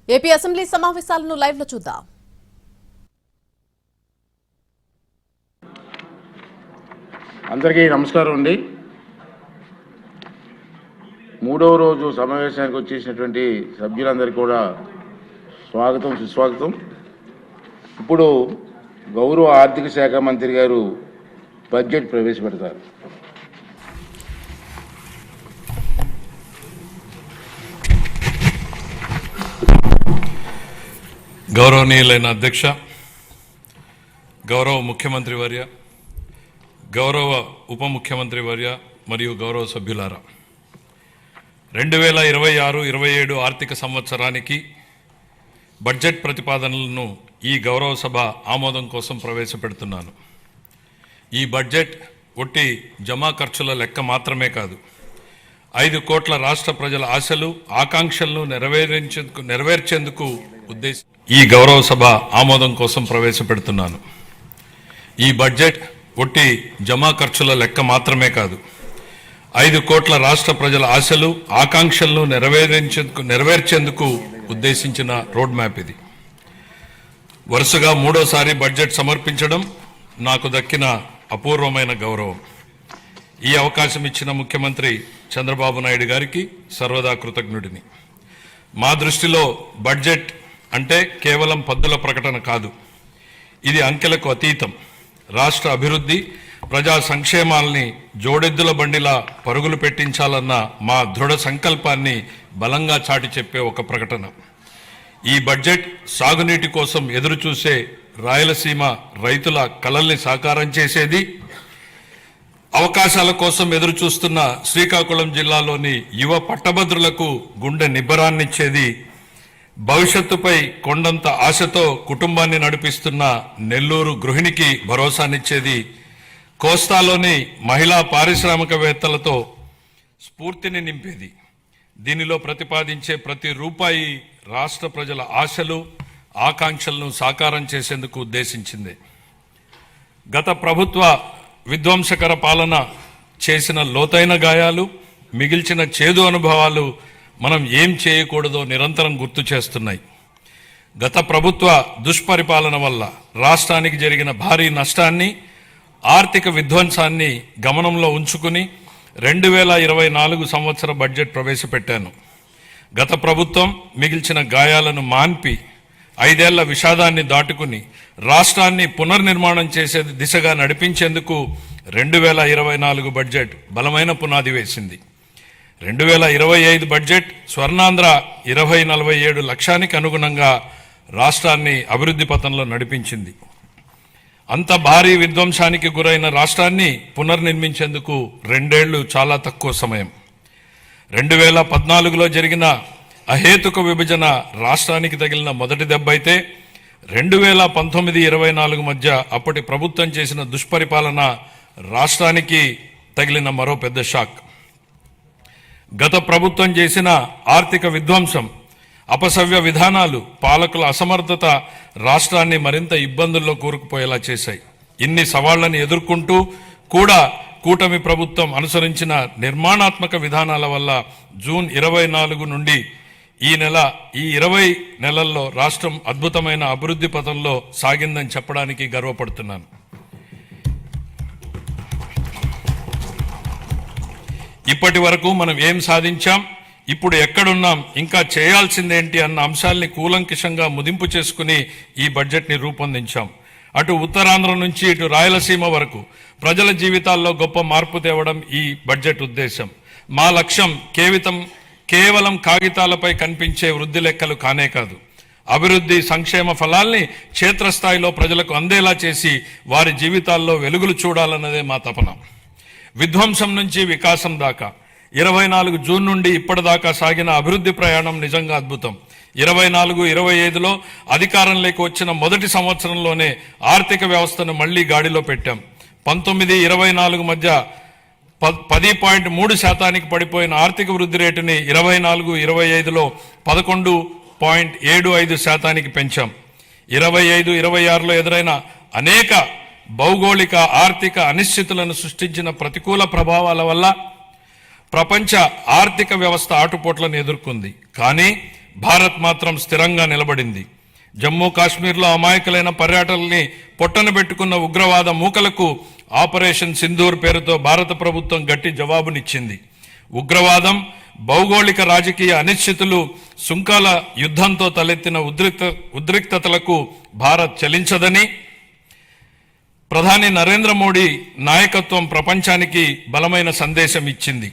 AP assembly సమావేశాలను live లో చూద్దాం. అందరికీ నమస్కారం అండి. మూడవ రోజు సమావేశానికి వచ్చేసినటువంటి సభ్యులందరికీ కూడా స్వాగతం, సుస్వాగతం. ఇప్పుడు గౌరవ ఆర్థిక శాఖ మంత్రి గారు బడ్జెట్ ప్రవేశపెడతారు. గౌరవనీయులైన అధ్యక్ష, గౌరవ ముఖ్యమంత్రి వర్య, గౌరవ ఉప ముఖ్యమంత్రి వర్య మరియు గౌరవ సభ్యులారా, 2026-27 ఆర్థిక సంవత్సరానికి బడ్జెట్ ప్రతిపాదనలను ఈ గౌరవ సభ ఆమోదం కోసం ప్రవేశపెడుతున్నాను. ఈ బడ్జెట్ ఒట్టి జమా ఖర్చుల లెక్క మాత్రమే కాదు, 5 కోట్ల రాష్ట్ర ప్రజల ఆశలు, ఆకాంక్షలను నెరవేర్చేందుకు ఈ గౌరవ సభ ఆమోదం కోసం ప్రవేశపెడుతున్నాను. ఈ బడ్జెట్ ఒట్టి జమా ఖర్చుల లెక్క మాత్రమే కాదు, 5 కోట్ల రాష్ట్ర ప్రజల ఆశలు, ఆకాంక్షలను నెరవేర్చేందుకు ఉద్దేశించిన రోడ్ మ్యాప్ ఇది. వరుసగా 3వసారి బడ్జెట్ సమర్పించడం నాకు దక్కిన అపూర్వమైన గౌరవం. ఈ అవకాశం ఇచ్చిన ముఖ్యమంత్రి చంద్రబాబు నాయుడు గారికి సర్వదా కృతజ్ఞుడిని. మా దృష్టిలో బడ్జెట్ అంటే కేవలం పద్దుల ప్రకటన కాదు, ఇది అంకెలకు అతీతం. రాష్ట్ర అభివృద్ధి, ప్రజా సంక్షేమాల్ని జోడెద్దుల బండిలా పరుగులు పెట్టించాలన్న మా దృఢ సంకల్పాన్ని బలంగా చాటి చెప్పే ఒక ప్రకటన. ఈ బడ్జెట్ సాగునీటి కోసం ఎదురుచూసే రాయలసీమ రైతుల కలల్ని సాకారం చేసేది, అవకాశాల కోసం ఎదురుచూస్తున్న శ్రీకాకుళం జిల్లాలోని యువ పట్టభద్రులకు గుండె నిబ్బరాన్నిచ్చేది, భవిష్యత్తుపై కొండంత ఆశతో కుటుంబాన్ని నడిపిస్తున్న నెల్లూరు గృహిణికి భరోసానిచ్చేది, కోస్తాలోని మహిళా పారిశ్రామికవేత్తలతో స్ఫూర్తిని నింపేది. దీనిలో ప్రతిపాదించే ప్రతి రూపాయి రాష్ట్ర ప్రజల ఆశలు, ఆకాంక్షలను సాకారం చేసేందుకు ఉద్దేశించింది. గత ప్రభుత్వ విధ్వంసకర పాలన చేసిన లోతైన గాయాలు, మిగిల్చిన చేదు అనుభవాలు మనం ఏం చేయకూడదో నిరంతరం గుర్తు చేస్తున్నాయి. గత ప్రభుత్వ దుష్పరిపాలన వల్ల రాష్ట్రానికి జరిగిన భారీ నష్టాన్ని, ఆర్థిక విధ్వంసాన్ని గమనంలో ఉంచుకుని 2024 సంవత్సర బడ్జెట్ ప్రవేశపెట్టాను. గత ప్రభుత్వం మిగిల్చిన గాయాలను మాన్పి 5 ఏళ్ల విషాదాన్ని దాటుకుని రాష్ట్రాన్ని పునర్నిర్మాణం చేసే దిశగా నడిపించేందుకు 2024 బడ్జెట్ బలమైన పునాది వేసింది. 2025 బడ్జెట్ స్వర్ణాంధ్ర 2047 లక్ష్యానికి అనుగుణంగా రాష్ట్రాన్ని అభివృద్ధి పథంలో నడిపించింది. అంత భారీ విధ్వంసానికి గురైన రాష్ట్రాన్ని పునర్నిర్మించేందుకు 2 ఏళ్లు చాలా తక్కువ సమయం. 2014లో జరిగిన అహేతుక విభజన రాష్ట్రానికి తగిలిన మొదటి దెబ్బ అయితే 2019-24 మధ్య అప్పటి ప్రభుత్వం చేసిన దుష్పరిపాలన రాష్ట్రానికి తగిలిన మరో పెద్ద షాక్. గత ప్రభుత్వం చేసిన ఆర్థిక విధ్వంసం, అపసవ్య విధానాలు, పాలకుల అసమర్థత రాష్ట్రాన్ని మరింత ఇబ్బందుల్లో కూరుకుపోయేలా చేశాయి. ఇన్ని సవాళ్లను ఎదుర్కొంటూ కూడా కూటమి ప్రభుత్వం అనుసరించిన నిర్మాణాత్మక విధానాల వల్ల జూన్ 24 నుండి ఈ 20 నెలల్లో రాష్ట్రం అద్భుతమైన అభివృద్ధి పథంలో సాగిందని చెప్పడానికి గర్వపడుతున్నాను. ఇప్పటి వరకు మనం ఏం సాధించాం, ఇప్పుడు ఎక్కడున్నాం, ఇంకా చేయాల్సిందేంటి అన్న అంశాల్ని కూలంకిషంగా ముదింపు చేసుకుని ఈ బడ్జెట్ని రూపొందించాం. అటు ఉత్తరాంధ్ర నుంచి ఇటు రాయలసీమ వరకు ప్రజల జీవితాల్లో గొప్ప మార్పు తేవడం ఈ బడ్జెట్ ఉద్దేశం. మా లక్ష్యం కేవలం కాగితాలపై కనిపించే వృద్ధి లెక్కలు కానే కాదు, అభివృద్ధి సంక్షేమ ఫలాల్ని క్షేత్రస్థాయిలో ప్రజలకు అందేలా చేసి వారి జీవితాల్లో వెలుగులు చూడాలన్నదే మా తపన. విధ్వంసం నుంచి వికాసం దాకా 24 జూన్ నుండి ఇప్పటిదాకా సాగిన అభివృద్ధి ప్రయాణం నిజంగా అద్భుతం. 24-25లో అధికారంలోకి వచ్చిన మొదటి సంవత్సరంలోనే ఆర్థిక వ్యవస్థను మళ్లీ గాడిలో పెట్టాం. 19-24 మధ్య 10.3% పడిపోయిన ఆర్థిక వృద్ధి రేటుని 24-25లో 11.75% పెంచాం. 25-26లో ఎదురైన అనేక భౌగోళిక ఆర్థిక అనిశ్చితులను సృష్టించిన ప్రతికూల ప్రభావాల వల్ల ప్రపంచ ఆర్థిక వ్యవస్థ ఆటుపోట్లను ఎదుర్కొంది. కానీ భారత్ మాత్రం స్థిరంగా నిలబడింది. జమ్మూ కాశ్మీర్లో అమాయకులైన పర్యాటకుల్ని పొట్టన పెట్టుకున్న ఉగ్రవాద మూకలకు ఆపరేషన్ సింధూర్ పేరుతో భారత ప్రభుత్వం గట్టి జవాబునిచ్చింది. ఉగ్రవాదం, భౌగోళిక రాజకీయ అనిశ్చితులు, సుంకాల యుద్ధంతో తలెత్తిన ఉద్రిక్తతలకు భారత్ చలించదని ప్రధాని నరేంద్ర మోడీ నాయకత్వం ప్రపంచానికి బలమైన సందేశం ఇచ్చింది.